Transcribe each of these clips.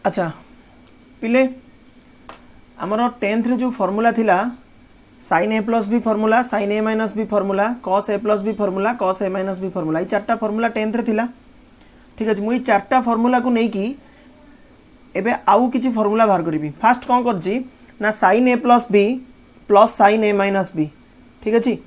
अच्छा पिले आमर 10th रे जो फॉर्मूला थिला sin a plus b formula sin a minus b formula cos a plus b formula cos a minus b formula ये चारटा फॉर्मूला 10th रे थिला। ठीक है मुई चारटा फॉर्मूला को नहीं कि एबे आउ किछि फॉर्मूला बाहर करिवि। फास्ट कोन करछि ना sin a plus b plus sin a minus b. ठीक अछि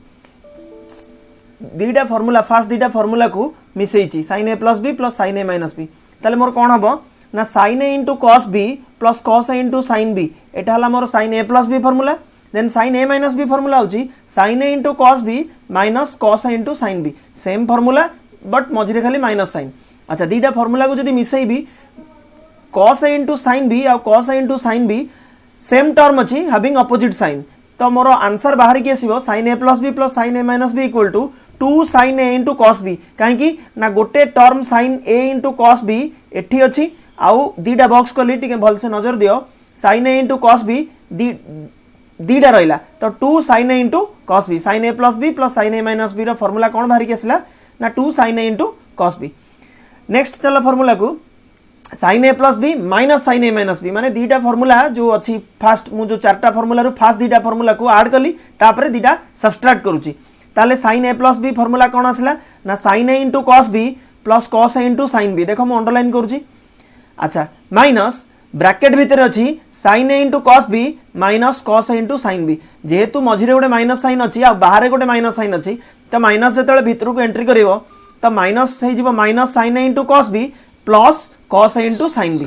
दीटा फॉर्मूला फास्ट दीटा फॉर्मूला को मिसेइछि sin a plus b plus sin a minus b ताले मोर कोन हबो ना sin a into cos b plus cos a into sin b एटा हला मोर sin a plus b formula. Then sin a minus b formula होची sin a into cos b minus cos a into sin b same formula but मझिरे खाली minus sign. अच्छा दीटा formula को जदी मिसेइबी cos a into sin b और cos a into sin b same term अछि हैविंग अपोजिट साइन तो मोर आंसर बाहर की आसीबो sin a plus b plus sin a minus b equal to 2 sin a into cos b काहेकि ना गोटे term sin a into cos b एठी अछि आउ दीटा बॉक्स कली टिके भल से नजर दियो sin a into cos b दीटा रहिला तो 2 sin a into cos b sin a plus b plus sin a minus b रो फार्मूला कोन बाहर के आसला ना 2 sin a into cos b। Next चलो फार्मूला को sin a plus b minus sin a minus b माने दीटा फार्मूला जो अछि फास्ट मु जो चारटा फार्मूला रो फास्ट दीटा फार्मूला को ऐड कली तापरे दीटा सब्सट्रैक्ट करूची ताले sin a plus b formula कोन आसला ना sin a into cos b plus cos a into sin b देखो मु अंडरलाइन करूची। अच्छा माइनस ब्रैकेट भीतर अछि sin a into cos b minus cos a into sin b जेहेतु मझिरे गोटे माइनस साइन अछि आ बाहर गोटे माइनस साइन अछि तो माइनस जेतले भीतर को एंट्री करिवो तो माइनस हे जिवो minus sin a into cos b plus cos a into sin b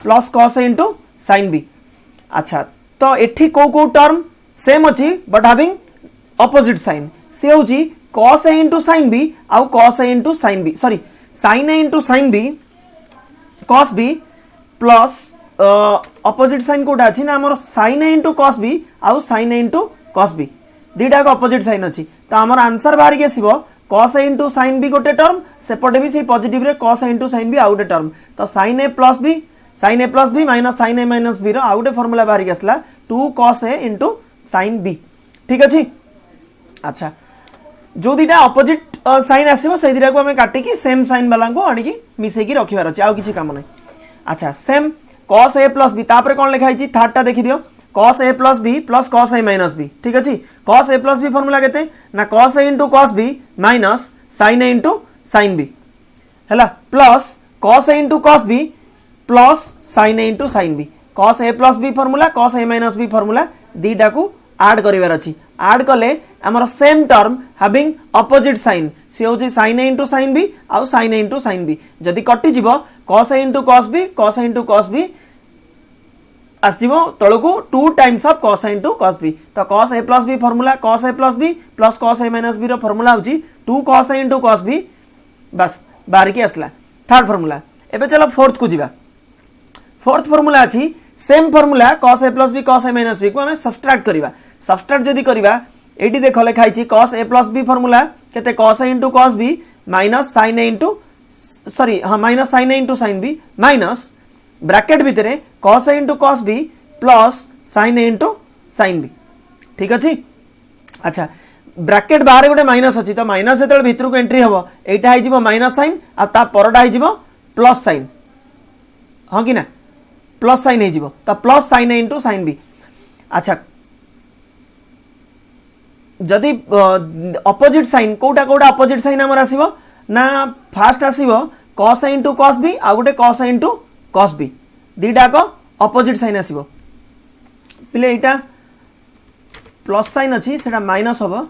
plus cos a into sin b। अच्छा तो एठी को टर्म सेम अछि बट हैविंग अपोजिट साइन से होची cos a into sin b आउ cos a into sin b sorry sin a into sin b cos b plus opposite sign कोटा अछि ना हमर sin a into cos b आउ sin a into cos b दीटा को opposite sign अछि तो हमर आंसर बाहर के आसीबो cos a into sin b गोटे टर्म सेपटे भी से पॉजिटिव रे cos a into sin b आउ गोटे टर्म तो sin a plus b minus sin a minus b रो आउ गोटे फार्मूला बाहर के आसला 2 cos a into sin b। ठीक अछि। अच्छा जो दीटा अपोजिट साइन आसीबो से दीटा को हमें काटी की सेम साइन वाला को आनी की मिसे की रखिबार अछि आउ किछि काम नै। अच्छा same cos a plus b तापर कोन लिखा हिची थर्डटा देखि दियो cos a plus b plus cos a minus b। ठीक अछि cos a plus b formula केते ना cos a into cos b minus sin a into sin b हैला plus cos a into cos b plus sin a into sin b cos a plus b formula cos a minus b formula दीटा को add करिवार अछि add कले हमर same term having opposite sign से होची sin a into sin b आउ sin a into sin b जदी कटि जिवो cos a into cos b आसीबो तळको 2 times of cos a into cos b तो cos a plus b formula cos a plus b plus cos a minus b रो formula होची 2 cos a into cos b बस बाहर की आसला third formula. एबे चलो fourth को जिबा फोर्थ फार्मूला अछि same formula cos a plus b cos a minus b को हमें सब्सट्रैक्ट करिवा सब्सट्रैक्ट जदी करिवा एटी देखो लिखाई छी cos a plus b formula केते cos a into cos b minus sin a into sorry हां minus sin a into sin b minus bracket भितरे cos a into cos b plus sin a into sin b। ठीक अछि। अच्छा bracket बाहर गोटे minus अछि तो minus जेतले भितर को एंट्री हबो एटा आइ जिवो माइनस साइन आ ता परडा आइ जिवो प्लस साइन हां कि ना प्लस साइन हे जिवो तो plus sin a into sin b। अच्छा जदि अपोजिट साइन कोटा अपोजिट साइन हमर आसीबो ना फास्ट आसीबो cos a into cos b आ गोटे cos a into cos b दीटा को अपोजिट साइन आसीबो पिले एटा प्लस साइन अछि सेटा माइनस हबो।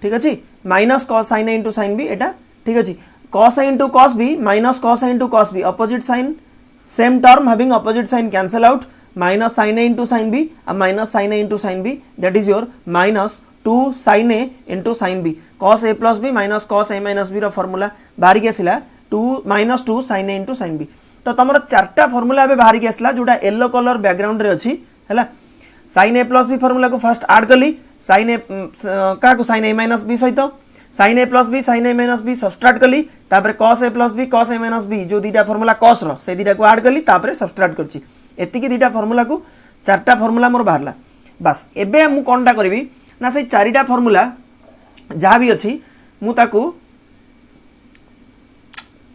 ठीक अछि minus cos sin a into sin b एटा ठीक अछि cos a into cos b minus cos a into cos b opposite sign same term having opposite sign cancel out minus sin a into sin b आ minus sin a into sin b that is your minus 2 sin a into sin b cos a plus b minus cos a minus b रो formula बाहर के आसिला 2 minus 2 sin a into sin b तो तमरो चारटा formula अबे बाहर के आसला जोटा yellow colour background रे अछि हैला sin a plus b formula को फर्स्ट ऐड करली sin a का को sin a minus b सहित sin a plus b sin a minus b subtract करली तापर cos a plus b cos a minus b जो दीटा फार्मूला cos रो से दीटा को ऐड करली तापर सब्सट्रैक्ट करछि एति की दीटा फार्मूला को चारटा फार्मूला मोर बाहरला बस एबे मु कोनटा करबी ना से चारिटा फार्मूला जहाँ भी अच्छी मुझे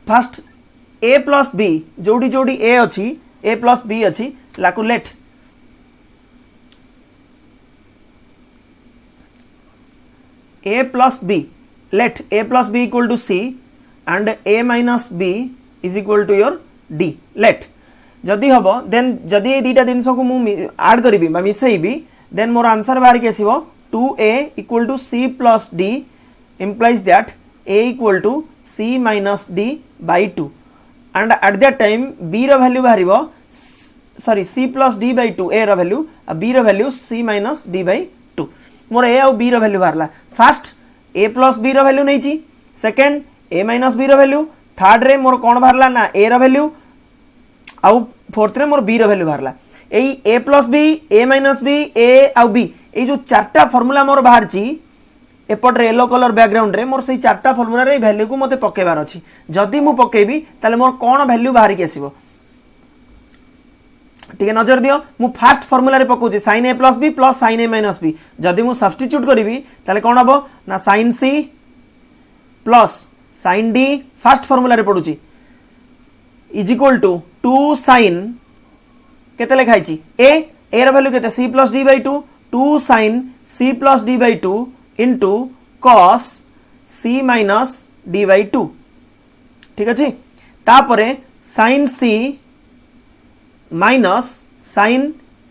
फास्ट ए प्लस बी जोड़ी जोड़ी ए अच्छी ए प्लस बी अच्छी लाकू late a plus b, let a plus b equal to c and a minus b is equal to your d. let जदि हम देन जदि ये दुटा जिनस को मु ऐड करी मिसईबी देन मोर आंसर बाहर के आसीबो 2a equal to c plus d implies that a equal to c minus d by 2 and at that time b रो वैल्यू बाहरिबो sorry c plus d by 2 a रो वैल्यू b रो value c minus d by 2 मोर A आउ B रो value बाहरला first A plus B रो value नहीं सेकंड ए माइनस बी रो वैल्यू थर्ड रे मोर कोन बाहरला ना ए रो वैल्यू आउ फोर्थ रे मोर बी रो वैल्यू बाहरला एई ए प्लस बी ए माइनस बी ए आउ बी ए जो चारटा फार्मूला मोर बाहर ची एपट रे येलो कलर बैकग्राउंड रे मोर सेई चारटा फार्मूला रे वैल्यू को मते पकेबार अछि जदी मु पकेबी ताले मोर कोन वैल्यू बाहर के आसीबो ठीक नजर दियो मु फास्ट फार्मूला रे पकोची sin a plus b plus sin a minus b जदि मु सब्स्टिट्यूट करिवि ताले कोन हबो ना sin c plus sin d fast formula रे पडुची इज इक्वल टू 2 sin केते लिखाई छी a रो वैल्यू केते c plus d by 2 2 sin c plus d by 2 into cos c minus d by 2 ठीक अछि तापरे sin c minus sin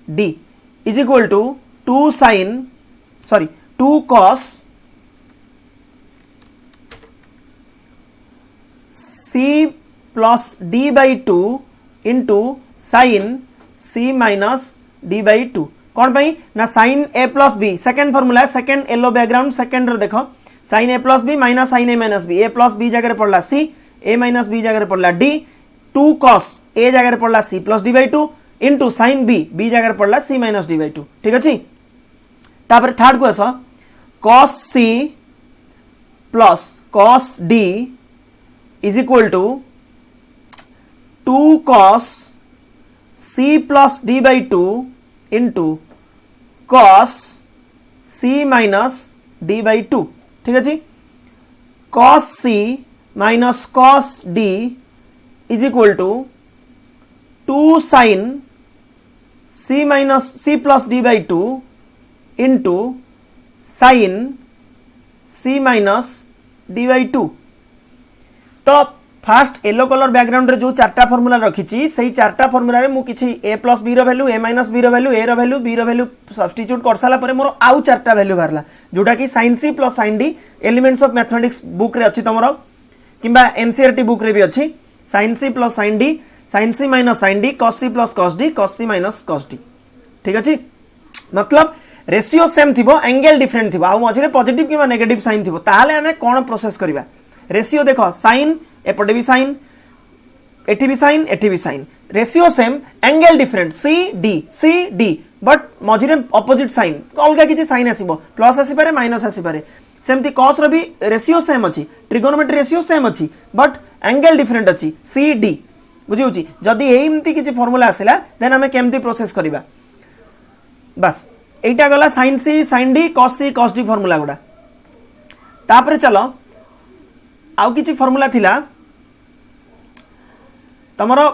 d is equal to 2 cos c plus d by 2 into sin c minus d by 2 कौन पाई ना sin a plus b second formula second yellow background second रो देखो sin a plus b minus sin a minus b a plus b जगह रे पड़ला c a minus b जगह रे पड़ला d 2 cos a जगह रे पड़ला c plus d by 2 into sin b b जगह रे पड़ला c minus d by 2 ठीक अछि तापर थर्ड को आसो cos c plus cos d is equal to 2 cos c plus d by 2 into cos c minus d by 2 ठीक अछि cos c minus cos d is equal to 2 sin c minus c plus d by 2 into sin c minus d by 2 तो fast yellow colour background रे जो चारटा formula रखी छी सही चारटा formula रे मु किछि a plus b रो वैल्यू a minus b रो वैल्यू a रो वैल्यू b रो वैल्यू सब्स्टिट्यूट कर साला परे मोर आउ चारटा वैल्यू बारला जोटा कि sin c plus sin d elements of mathematics book रे अछि तमरो किबा एनसीईआरटी बुक रे भी अछि sin c plus sin d sin c minus sin d cos c plus cos d cos c minus cos d ठीक अछि मतलब ratio same थिबो angle different थिबो आ मझरे पॉजिटिव किबा नेगेटिव साइन थिबो ताहाले हमें कोन प्रोसेस करबा रेशियो देखो साइन एपटे भी साइन एठी भी sign ratio same angle different C D but मझरे ऑपोजिट साइन अलगा किछि साइन आसीबो प्लस आसी पारे माइनस आसी पारे सेमती cos रो भी रेशियो सेम अछि ट्रिगोनोमेट्री रेशियो सेम अछि बट एंगल डिफरेंट अछि सी डी बुझिउछि जदी एमती किछि फार्मूला आसिला देन हमें केमती प्रोसेस करबा बस एटा गला sin c sin d cos c cos d formula गुडा तापरे चलो आउ किछि फार्मूला थिला तमरो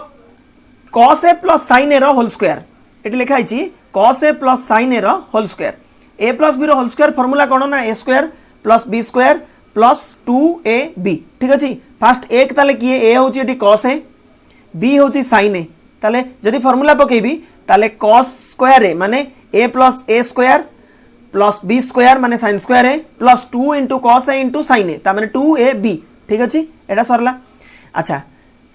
cos a plus sin a रो होल स्क्वायर एटी लिखा आइछि cos a plus sin a रो whole square a plus b रो होल स्क्वायर फार्मूला कोन ना a square plus b square plus 2ab ठीक अछि फर्स्ट एक ताले किए a होछि एटी cos a b होछि sin a ताले जदी फार्मूला पकेबी ताले cos स्क्वायर a माने a plus a square plus b square माने sin square a plus 2 into cos a into sin a ता माने 2ab ठीक अछि एटा सरला अच्छा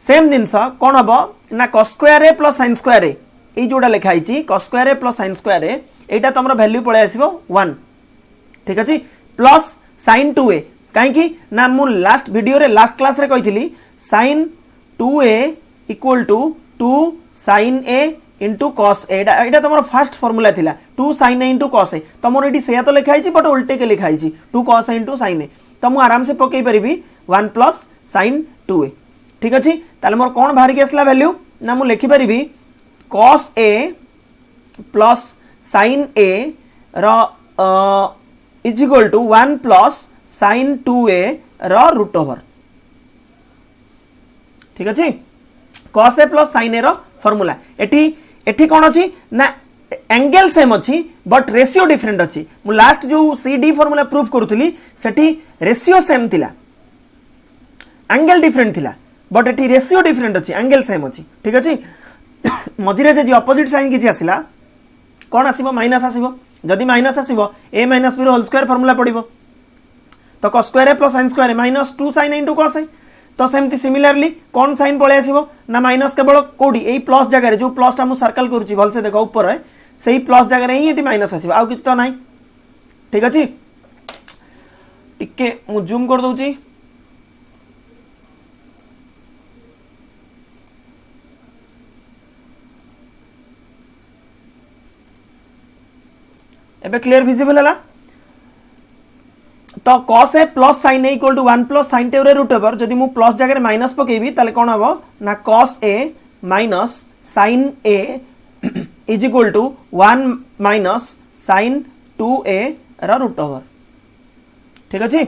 सेम जिनस कोन हबो ना cos square a plus sin square a ए जोडा लिखा आइछि cos square a plus sin square a Etah तमरो value पळे आसीबो 1 ठीक अछि प्लस sin 2a काहे कि ना मु लास्ट वीडियो रे लास्ट क्लास रे कहितली sin 2a equal to 2 sin a into cos a Etah तमरो first formula थिला 2 sin a into cos a तमरो एटी सेया तो लिखा आइछि बट उल्टे के लिखा आइछि 2 cos a into sin a त मु आराम से पकई परिबी 1 plus sin 2a ठीक अछि ताले मोर कोन बाहर के असला वैल्यू ना मु लिखि परिबी cos a plus sin a रो is equal to 1 plus sin 2a रो रूट ओवर ठीक अछि cos a plus sin a रो फॉर्मूला एठी कौन अच्छी ना एंगल सेम अच्छी बट रेशियो डिफरेंट अच्छी मु लास्ट जो सी डी फॉर्मूला प्रूफ करूली सेठी रेशियो सेम थिला एंगल डिफरेंट थिला बट एठी रेशियो डिफरेंट अच्छी एंगल सेम अच्छी ठीक अच्छे मझिरे जे अपोजिट साइन किसी आसला कौन आसीबो माइनस आसीबो जदि माइनस आसीबो ए माइनस बी रो होल स्क्वायर फॉर्मूला पड़िबो तो cos square A plus sin square minus 2 sin a cos a तो सेमती सिमिलरली कौन साइन पळे आसीबो ना माइनस केवल कोडी एई प्लस जगह रे जो प्लस टा मु सर्कल करूची भल से देखो ऊपर है सही प्लस जगह रे ही एटी माइनस आसीबो आ किछ तो नाही ठीक अछि टिके मु जूम कर दोची एबे क्लियर विजिबल हला तो cos a plus sin a equal to 1 plus sin t रे रूट ओवर जदि मु प्लस जगह रे माइनस पकेबी ताले कोन हबो ना cos a minus sin a is equal to 1 minus sin 2a रा रूट ओवर ठीक अछि।